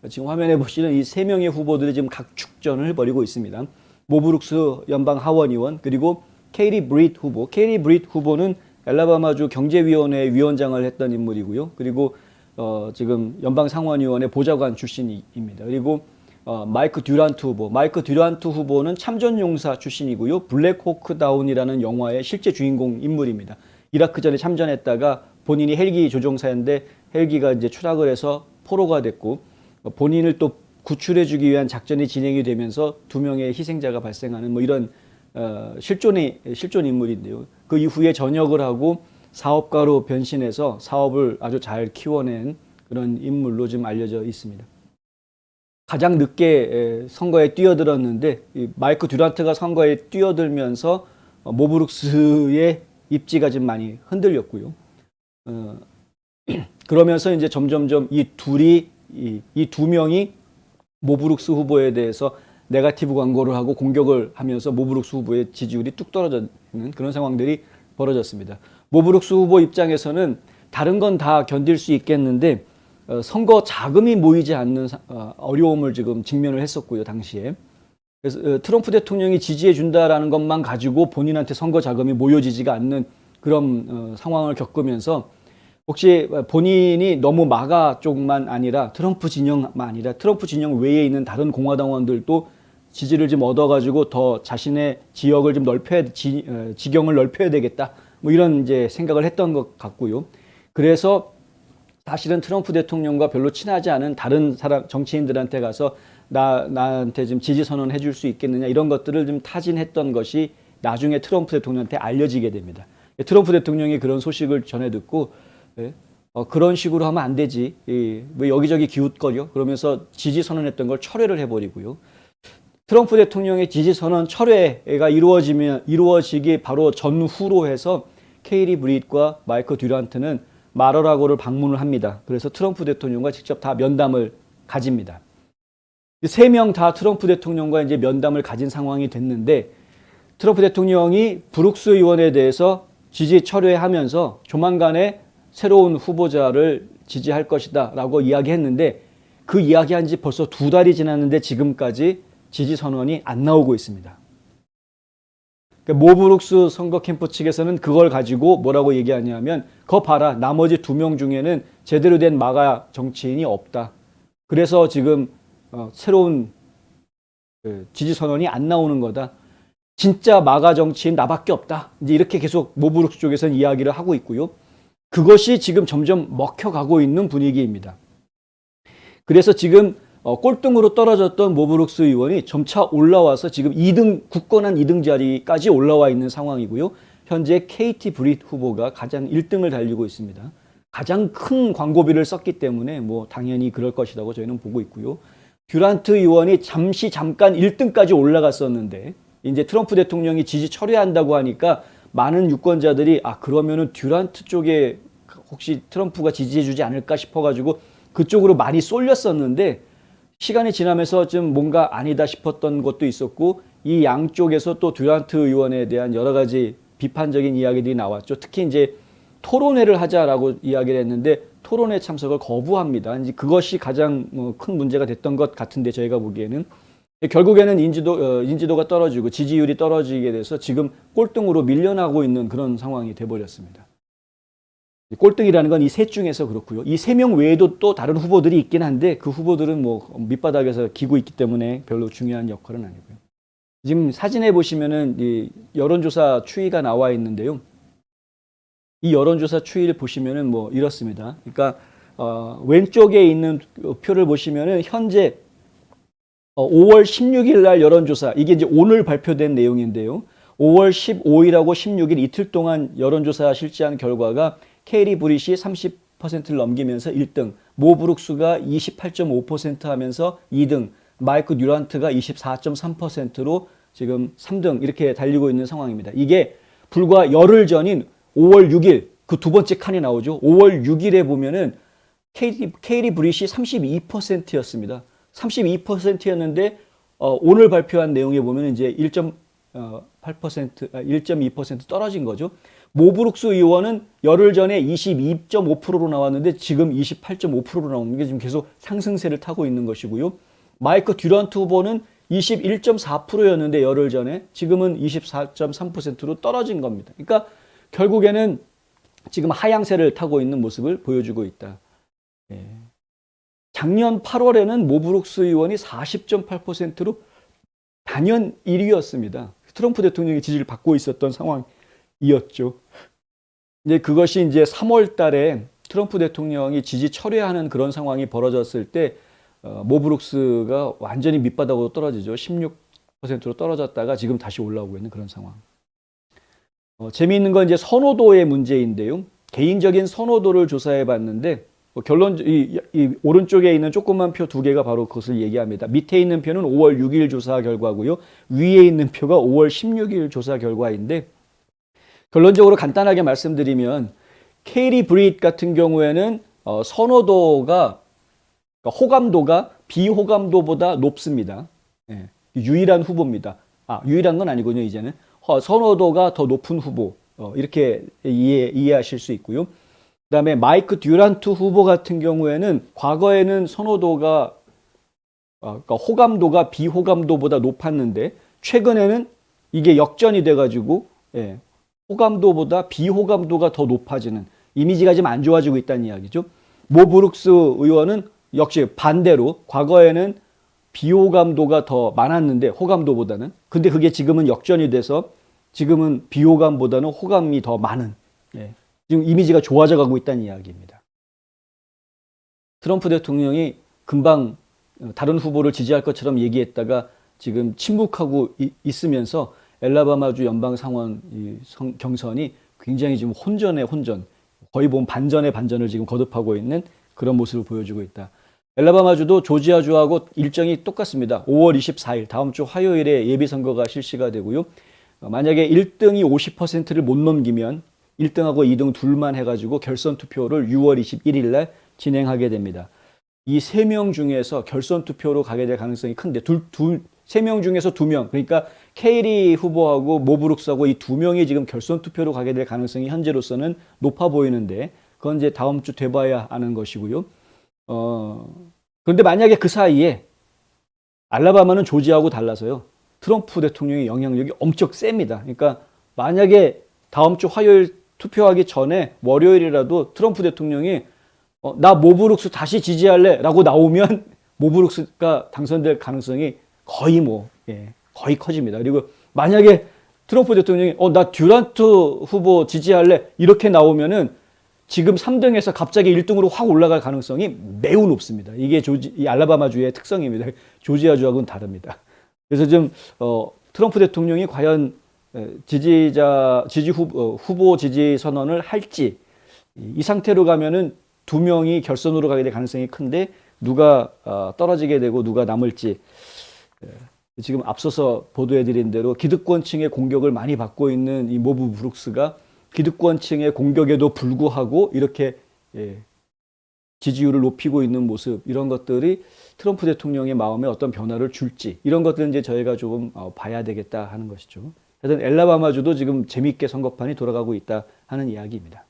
지금 화면에 보시는 이 세 명의 후보들이 지금 각 축전을 벌이고 있습니다. 모 브룩스 연방 하원 의원, 그리고 케이리 브릿 후보. 케이리 브릿 후보는 엘라바마주 경제위원회 위원장을 했던 인물이고요. 그리고 지금 연방 상원의원의 보좌관 출신입니다. 그리고 마이크 듀란트 후보. 마이크 듀란트 후보는 참전용사 출신이고요. 블랙 호크 다운이라는 영화의 실제 주인공 인물입니다. 이라크전에 참전했다가 본인이 헬기 조종사인데 헬기가 이제 추락을 해서 포로가 됐고, 본인을 또 구출해주기 위한 작전이 진행이 되면서 2명의 희생자가 발생하는 뭐 이런 실존 인물인데요. 그 이후에 전역을 하고 사업가로 변신해서 사업을 아주 잘 키워낸 그런 인물로 지금 알려져 있습니다. 가장 늦게 선거에 뛰어들었는데 마이크 듀란트가 선거에 뛰어들면서 모 브룩스의 입지가 좀 많이 흔들렸고요. 그러면서 이제 점점점 이 두 명이 모 브룩스 후보에 대해서 네거티브 광고를 하고 공격을 하면서 모 브룩스 후보의 지지율이 뚝 떨어지는 그런 상황들이 벌어졌습니다. 모 브룩스 후보 입장에서는 다른 건 다 견딜 수 있겠는데 선거 자금이 모이지 않는 어려움을 지금 직면을 했었고요, 당시에. 그래서 트럼프 대통령이 지지해 준다라는 것만 가지고 본인한테 선거 자금이 모여지지가 않는 그런 상황을 겪으면서 혹시 본인이 너무 마가 쪽만 아니라 트럼프 진영만 아니라 트럼프 진영 외에 있는 다른 공화당원들도 지지를 좀 얻어가지고 더 자신의 지역을 좀 지경을 넓혀야 되겠다. 뭐 이런 이제 생각을 했던 것 같고요. 그래서 사실은 트럼프 대통령과 별로 친하지 않은 다른 정치인들한테 가서 나한테 좀 지지 선언해 줄 수 있겠느냐 이런 것들을 좀 타진했던 것이 나중에 트럼프 대통령한테 알려지게 됩니다. 트럼프 대통령이 그런 소식을 전해 듣고 그런 식으로 하면 안 되지. 왜 여기저기 기웃거려? 그러면서 지지 선언했던 걸 철회를 해버리고요. 트럼프 대통령의 지지 선언 철회가 이루어지기 바로 전후로 해서 케이리 브릿과 마이크 듀란트는 마러라고를 방문을 합니다. 그래서 트럼프 대통령과 직접 다 면담을 가집니다. 3명 다 트럼프 대통령과 이제 면담을 가진 상황이 됐는데 트럼프 대통령이 브룩스 의원에 대해서 지지 철회하면서 조만간에 새로운 후보자를 지지할 것이다 라고 이야기했는데 그 이야기한 지 벌써 2달이 지났는데 지금까지 지지 선언이 안 나오고 있습니다. 모 브룩스 선거 캠프 측에서는 그걸 가지고 뭐라고 얘기하냐면 거 봐라, 나머지 2명 중에는 제대로 된 마가 정치인이 없다. 그래서 지금 새로운 지지 선언이 안 나오는 거다. 진짜 마가 정치인 나밖에 없다. 이제 이렇게 계속 모 브룩스 쪽에서는 이야기를 하고 있고요. 그것이 지금 점점 먹혀가고 있는 분위기입니다. 그래서 지금 꼴등으로 떨어졌던 모 브룩스 의원이 점차 올라와서 지금 굳건한 2등 자리까지 올라와 있는 상황이고요. 현재 케이티 브릿 후보가 가장 1등을 달리고 있습니다. 가장 큰 광고비를 썼기 때문에 뭐 당연히 그럴 것이라고 저희는 보고 있고요. 듀란트 의원이 잠깐 1등까지 올라갔었는데 이제 트럼프 대통령이 지지 철회한다고 하니까 많은 유권자들이 그러면은 듀란트 쪽에 혹시 트럼프가 지지해주지 않을까 싶어가지고 그쪽으로 많이 쏠렸었는데 시간이 지나면서 좀 뭔가 아니다 싶었던 것도 있었고 이 양쪽에서 또 듀란트 의원에 대한 여러 가지 비판적인 이야기들이 나왔죠. 특히 이제 토론회를 하자라고 이야기를 했는데 토론회 참석을 거부합니다. 이제 그것이 가장 큰 문제가 됐던 것 같은데 저희가 보기에는 결국에는 인지도가 떨어지고 지지율이 떨어지게 돼서 지금 꼴등으로 밀려나고 있는 그런 상황이 돼버렸습니다. 꼴등이라는 건 이 셋 중에서 그렇고요. 이 3명 외에도 또 다른 후보들이 있긴 한데 그 후보들은 뭐 밑바닥에서 기고 있기 때문에 별로 중요한 역할은 아니고요. 지금 사진에 보시면은 이 여론조사 추이가 나와 있는데요. 이 여론조사 추이를 보시면은 뭐 이렇습니다. 그러니까 왼쪽에 있는 표를 보시면은 현재 5월 16일 날 여론조사, 이게 이제 오늘 발표된 내용인데요. 5월 15일하고 16일 이틀 동안 여론조사 실시한 결과가 케이리 브릿이 30%를 넘기면서 1등, 모 브룩스가 28.5% 하면서 2등, 마이크 듀란트가 24.3%로 지금 3등 이렇게 달리고 있는 상황입니다. 이게 불과 열흘 전인 5월 6일, 그 두 번째 칸이 나오죠. 5월 6일에 보면은 케이리 브릿이 32%였습니다. 32%였는데 오늘 발표한 내용에 보면 이제 1.2% 떨어진 거죠. 모브룩스 의원은 열흘 전에 22.5%로 나왔는데 지금 28.5%로 나오는 게 지금 계속 상승세를 타고 있는 것이고요. 마이크 듀란트 후보는 21.4%였는데 열흘 전에 지금은 24.3%로 떨어진 겁니다. 그러니까 결국에는 지금 하향세를 타고 있는 모습을 보여주고 있다. 예. 작년 8월에는 모브룩스 의원이 40.8%로 단연 1위였습니다. 트럼프 대통령의 지지를 받고 있었던 상황이었죠. 이제 그것이 이제 3월 달에 트럼프 대통령이 지지 철회하는 그런 상황이 벌어졌을 때 모브룩스가 완전히 밑바닥으로 떨어지죠. 16%로 떨어졌다가 지금 다시 올라오고 있는 그런 상황. 재미있는 건 이제 선호도의 문제인데요. 개인적인 선호도를 조사해 봤는데 결론 이 오른쪽에 있는 조그만 표 두 개가 바로 그것을 얘기합니다. 밑에 있는 표는 5월 6일 조사 결과고요. 위에 있는 표가 5월 16일 조사 결과인데 결론적으로 간단하게 말씀드리면 케이리 브릿 같은 경우에는 선호도가 그러니까 호감도가 비호감도보다 높습니다. 예, 유일한 후보입니다. 유일한 건 아니군요. 이제는 선호도가 더 높은 후보 이렇게 이해하실 수 있고요. 그다음에 마이크 듀란트 후보 같은 경우에는 과거에는 선호도가 그러니까 호감도가 비호감도보다 높았는데 최근에는 이게 역전이 돼가지고 호감도보다 비호감도가 더 높아지는 이미지가 좀 안 좋아지고 있다는 이야기죠. 모 브룩스 의원은 역시 반대로 과거에는 비호감도가 더 많았는데 호감도보다는 근데 그게 지금은 역전이 돼서 지금은 비호감보다는 호감이 더 많은 지금 이미지가 좋아져 가고 있다는 이야기입니다. 트럼프 대통령이 금방 다른 후보를 지지할 것처럼 얘기했다가 지금 침묵하고 있으면서 엘라바마주 연방 상원 경선이 굉장히 지금 혼전에 혼전, 거의 보면 반전의 반전을 지금 거듭하고 있는 그런 모습을 보여주고 있다. 엘라바마주도 조지아주하고 일정이 똑같습니다. 5월 24일 다음 주 화요일에 예비선거가 실시가 되고요. 만약에 1등이 50%를 못 넘기면 1등하고 2등 둘만 해가지고 결선 투표를 6월 21일 날 진행하게 됩니다. 이 3명 중에서 결선 투표로 가게 될 가능성이 큰데 3명 중에서 2명 그러니까 케이리 후보하고 모브룩스하고 이 2명이 지금 결선 투표로 가게 될 가능성이 현재로서는 높아 보이는데 그건 이제 다음 주 돼봐야 아는 것이고요. 그런데 만약에 그 사이에 알라바마는 조지아하고 달라서요. 트럼프 대통령의 영향력이 엄청 셉니다. 그러니까 만약에 다음 주 화요일 투표하기 전에 월요일이라도 트럼프 대통령이 나 모브룩스 다시 지지할래 라고 나오면 모브룩스가 당선될 가능성이 거의 거의 커집니다. 그리고 만약에 트럼프 대통령이 나 듀란트 후보 지지할래 이렇게 나오면은 지금 3등에서 갑자기 1등으로 확 올라갈 가능성이 매우 높습니다. 이게 이 알라바마주의 특성입니다. 조지아주하고는 다릅니다. 그래서 좀 트럼프 대통령이 과연 후보 지지 선언을 할지 이 상태로 가면은 2명이 결선으로 가게 될 가능성이 큰데 누가 떨어지게 되고 누가 남을지 지금 앞서서 보도해드린 대로 기득권층의 공격을 많이 받고 있는 이 모브 브룩스가 기득권층의 공격에도 불구하고 이렇게 지지율을 높이고 있는 모습 이런 것들이 트럼프 대통령의 마음에 어떤 변화를 줄지 이런 것들은 이제 저희가 조금 봐야 되겠다 하는 것이죠. 하여튼 엘라바마주도 지금 재미있게 선거판이 돌아가고 있다 하는 이야기입니다.